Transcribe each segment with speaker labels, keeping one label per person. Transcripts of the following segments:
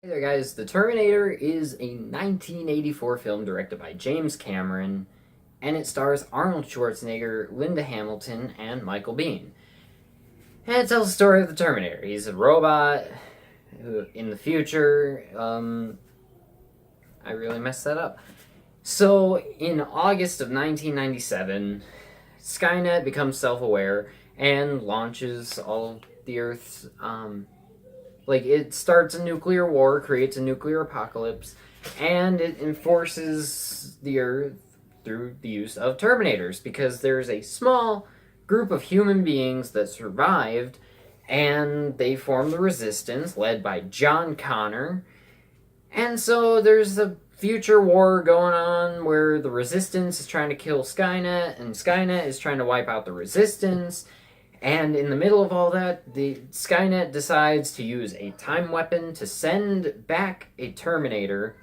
Speaker 1: Hey there guys, The Terminator is a 1984 film directed by James Cameron, and it stars Arnold Schwarzenegger, Linda Hamilton, and Michael Biehn. And it tells the story of the Terminator. He's a robot who, in the future, I really messed that up. So, in August of 1997, Skynet becomes self-aware and launches all of the Earth's, it starts a nuclear war, creates a nuclear apocalypse, and it enforces the Earth through the use of Terminators, because there's a small group of human beings that survived, and they form the Resistance, led by John Connor. And so there's a future war going on where the Resistance is trying to kill Skynet, and Skynet is trying to wipe out the Resistance. And in the middle of all that, the Skynet decides to use a time weapon to send back a Terminator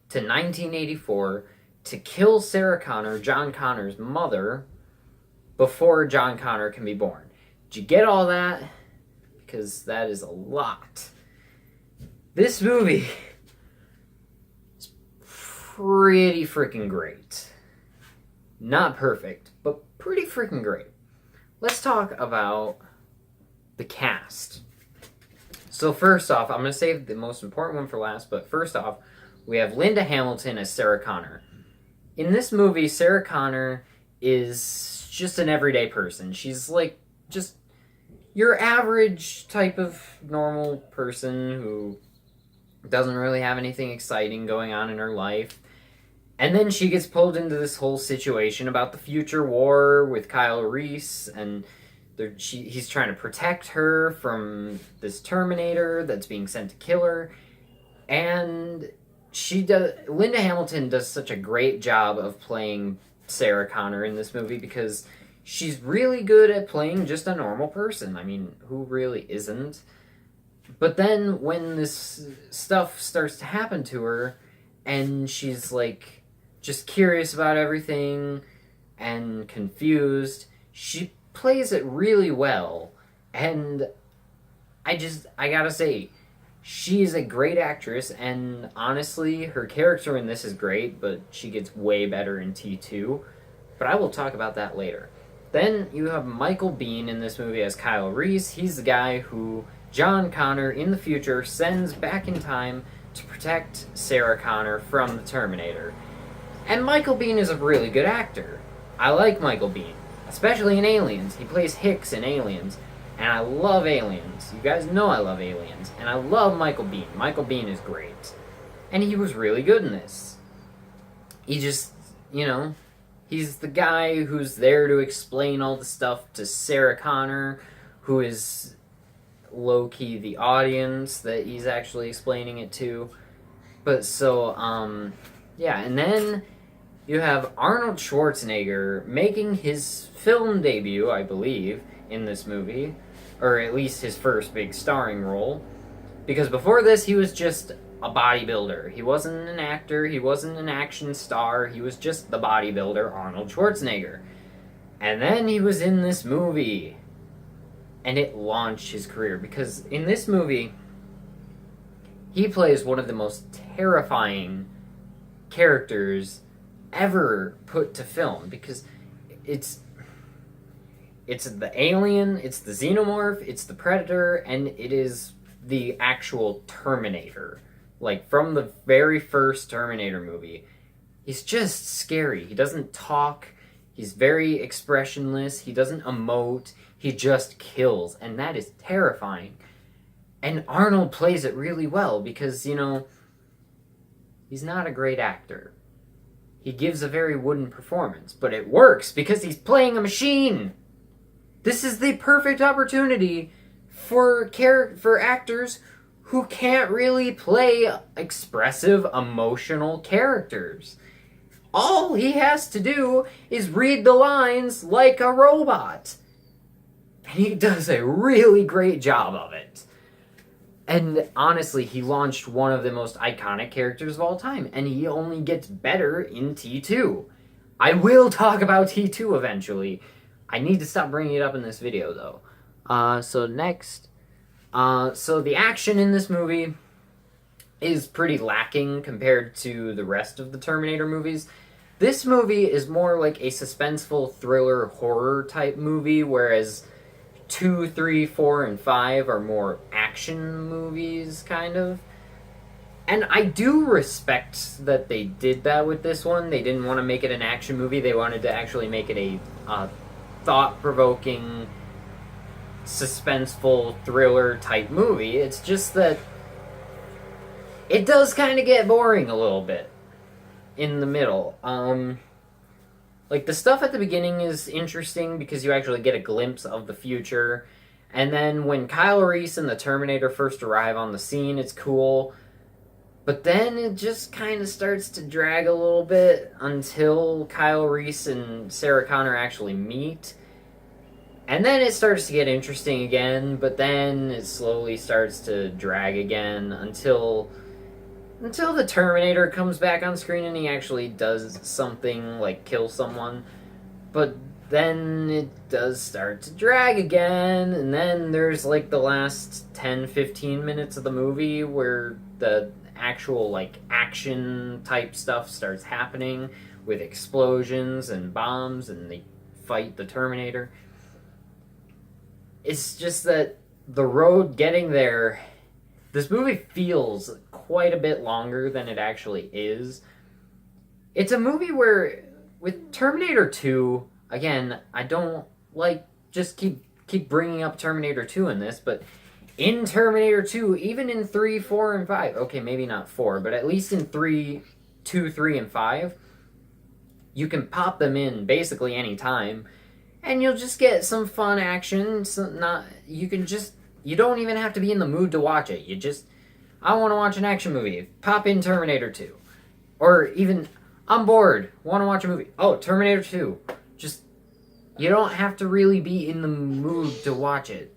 Speaker 1: to 1984 to kill Sarah Connor, John Connor's mother, before John Connor can be born. Did you get all that? Because that is a lot. This movie is pretty freaking great. Not perfect, but pretty freaking great. Let's talk about the cast. So first off, I'm going to save the most important one for last, but first off, we have Linda Hamilton as Sarah Connor. In this movie, Sarah Connor is just an everyday person. She's like just your average type of normal person who doesn't really have anything exciting going on in her life. And then she gets pulled into this whole situation about the future war with Kyle Reese, and he's trying to protect her from this Terminator that's being sent to kill her. And Linda Hamilton does such a great job of playing Sarah Connor in this movie, because she's really good at playing just a normal person. I mean, who really isn't? But then when this stuff starts to happen to her, and she's like just curious about everything and confused, she plays it really well. And I gotta say, she's a great actress, and honestly, her character in this is great, but she gets way better in T2. But I will talk about that later. Then you have Michael Biehn in this movie as Kyle Reese. He's the guy who John Connor in the future sends back in time to protect Sarah Connor from the Terminator. And Michael Biehn is a really good actor. I like Michael Biehn, especially in Aliens. He plays Hicks in Aliens, and I love Aliens. You guys know I love Aliens, and I love Michael Biehn. Michael Biehn is great. And he was really good in this. He just, he's the guy who's there to explain all the stuff to Sarah Connor, who is low-key the audience that he's actually explaining it to. But so, and then you have Arnold Schwarzenegger making his film debut, I believe, in this movie, or at least his first big starring role, because before this he was just a bodybuilder. He wasn't an actor, he wasn't an action star, he was just the bodybuilder Arnold Schwarzenegger. And then he was in this movie, and it launched his career, because in this movie he plays one of the most terrifying characters ever put to film, because it's the alien, it's the xenomorph, it's the predator, and it is the actual Terminator. Like, from the very first Terminator movie, he's just scary. He doesn't talk, he's very expressionless, he doesn't emote, he just kills, and that is terrifying. And Arnold plays it really well, because, he's not a great actor. He gives a very wooden performance, but it works because he's playing a machine. This is the perfect opportunity for actors who can't really play expressive, emotional characters. All he has to do is read the lines like a robot. And he does a really great job of it. And honestly, he launched one of the most iconic characters of all time, and he only gets better in T2. I will talk about T2 eventually. I need to stop bringing it up in this video, though. So the action in this movie is pretty lacking compared to the rest of the Terminator movies. This movie is more like a suspenseful thriller horror type movie, whereas 2, 3, 4, and 5 are more action movies, kind of. And I do respect that they did that with this one. They didn't want to make it an action movie. They wanted to actually make it a thought-provoking, suspenseful thriller type movie. It's just that it does kind of get boring a little bit in the middle. Like, the stuff at the beginning is interesting because you actually get a glimpse of the future. And then when Kyle Reese and the Terminator first arrive on the scene, it's cool. But then it just kind of starts to drag a little bit until Kyle Reese and Sarah Connor actually meet. And then it starts to get interesting again, but then it slowly starts to drag again until the Terminator comes back on screen and he actually does something like kill someone. But then it does start to drag again, and then there's like the last 10-15 minutes of the movie where the actual like action type stuff starts happening with explosions and bombs, and they fight the Terminator. It's just that the road getting there, this movie feels quite a bit longer than it actually is. It's a movie where, with Terminator 2, again, I don't like just keep bringing up Terminator 2 in this, but in Terminator 2, even in 3, 4, and 5, okay, maybe not 4, but at least in 2, 3, and 5, you can pop them in basically any time, and you'll just get some fun action. You don't even have to be in the mood to watch it. I want to watch an action movie. Pop in Terminator 2. Or even, I'm bored, want to watch a movie. Oh, Terminator 2. You don't have to really be in the mood to watch it.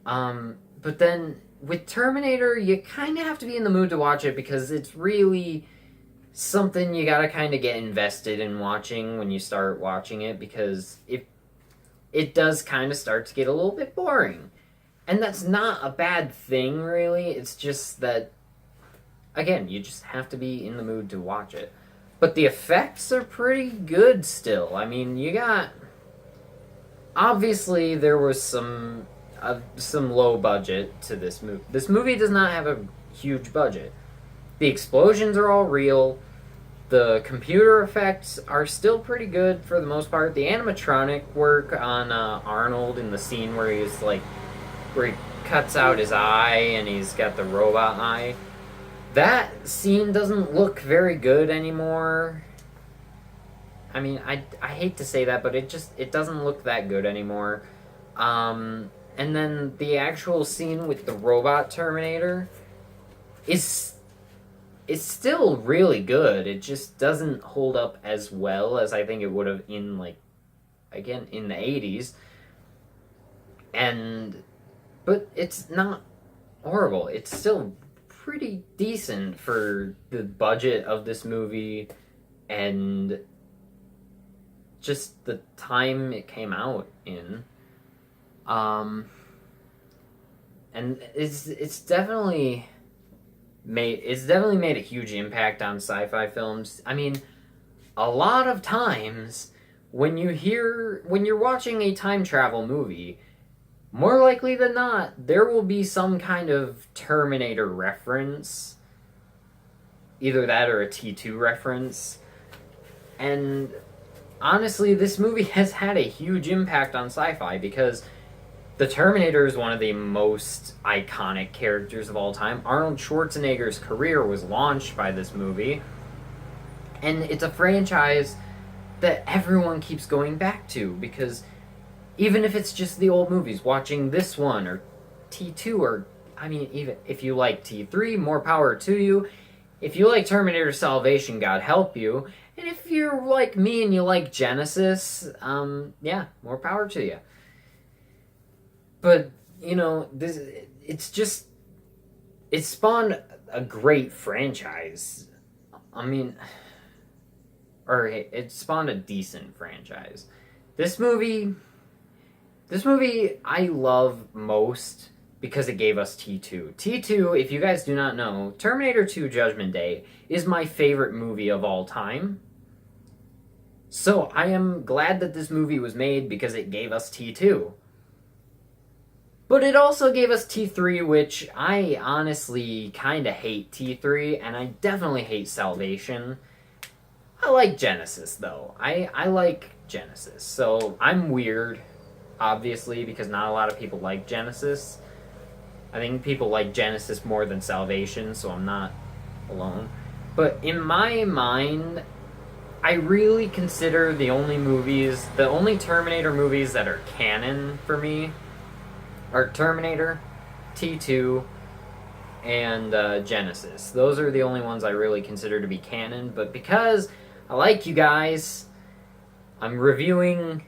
Speaker 1: But then, with Terminator, you kind of have to be in the mood to watch it because it's really something you gotta kind of get invested in watching when you start watching it, because it does kind of start to get a little bit boring. And that's not a bad thing, really. It's just that, again, you just have to be in the mood to watch it. But the effects are pretty good still. I mean, you got... Obviously, there was some low budget to this movie. This movie does not have a huge budget. The explosions are all real. The computer effects are still pretty good for the most part. The animatronic work on Arnold in the scene where he cuts out his eye and he's got the robot eye, that scene doesn't look very good anymore. I mean, I hate to say that, but it doesn't look that good anymore. And then the actual scene with the robot Terminator is still really good. It just doesn't hold up as well as I think it would have in the 80s. But it's not horrible. It's still pretty decent for the budget of this movie and just the time it came out in. And it's definitely made a huge impact on sci-fi films. I mean, a lot of times when you're watching a time travel movie, more likely than not, there will be some kind of Terminator reference. Either that or a T2 reference. And honestly, this movie has had a huge impact on sci-fi because the Terminator is one of the most iconic characters of all time. Arnold Schwarzenegger's career was launched by this movie. And it's a franchise that everyone keeps going back to because even if it's just the old movies, watching this one or T2 or, I mean, even if you like T3, more power to you. If you like Terminator Salvation, God help you. And if you're like me and you like Genesis, yeah, more power to you. But, it spawned a great franchise. I mean, it spawned a decent franchise. This movie I love most because it gave us T2. T2, if you guys do not know, Terminator 2 Judgment Day is my favorite movie of all time. So I am glad that this movie was made because it gave us T2. But it also gave us T3, which I honestly kind of hate T3, and I definitely hate Salvation. I like Genesis, though. I like Genesis. So I'm weird, obviously, because not a lot of people like Genesis. I think people like Genesis more than Salvation, so I'm not alone. But in my mind, I really consider the only Terminator movies that are canon for me are Terminator, T2, and Genesis. Those are the only ones I really consider to be canon, but because I like you guys, I'm reviewing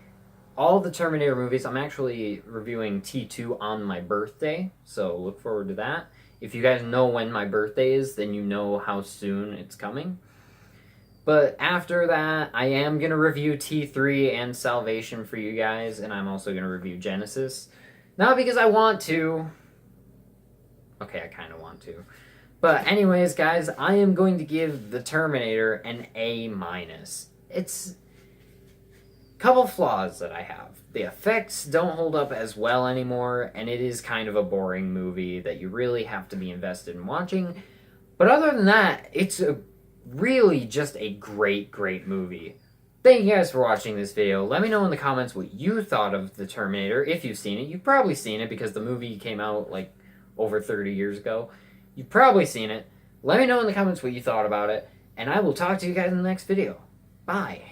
Speaker 1: all the Terminator movies. I'm actually reviewing T2 on my birthday, so look forward to that. If you guys know when my birthday is, then you know how soon it's coming. But after that, I am going to review T3 and Salvation for you guys, and I'm also going to review Genesis. Not because I want to. Okay, I kind of want to. But anyways, guys, I am going to give The Terminator an A-. It's a couple flaws that I have. The effects don't hold up as well anymore, and it is kind of a boring movie that you really have to be invested in watching. But other than that, it's really just a great, great movie. Thank you guys for watching this video. Let me know in the comments what you thought of The Terminator, if you've seen it. You've probably seen it because the movie came out like over 30 years ago. You've probably seen it. Let me know in the comments what you thought about it, and I will talk to you guys in the next video. Bye.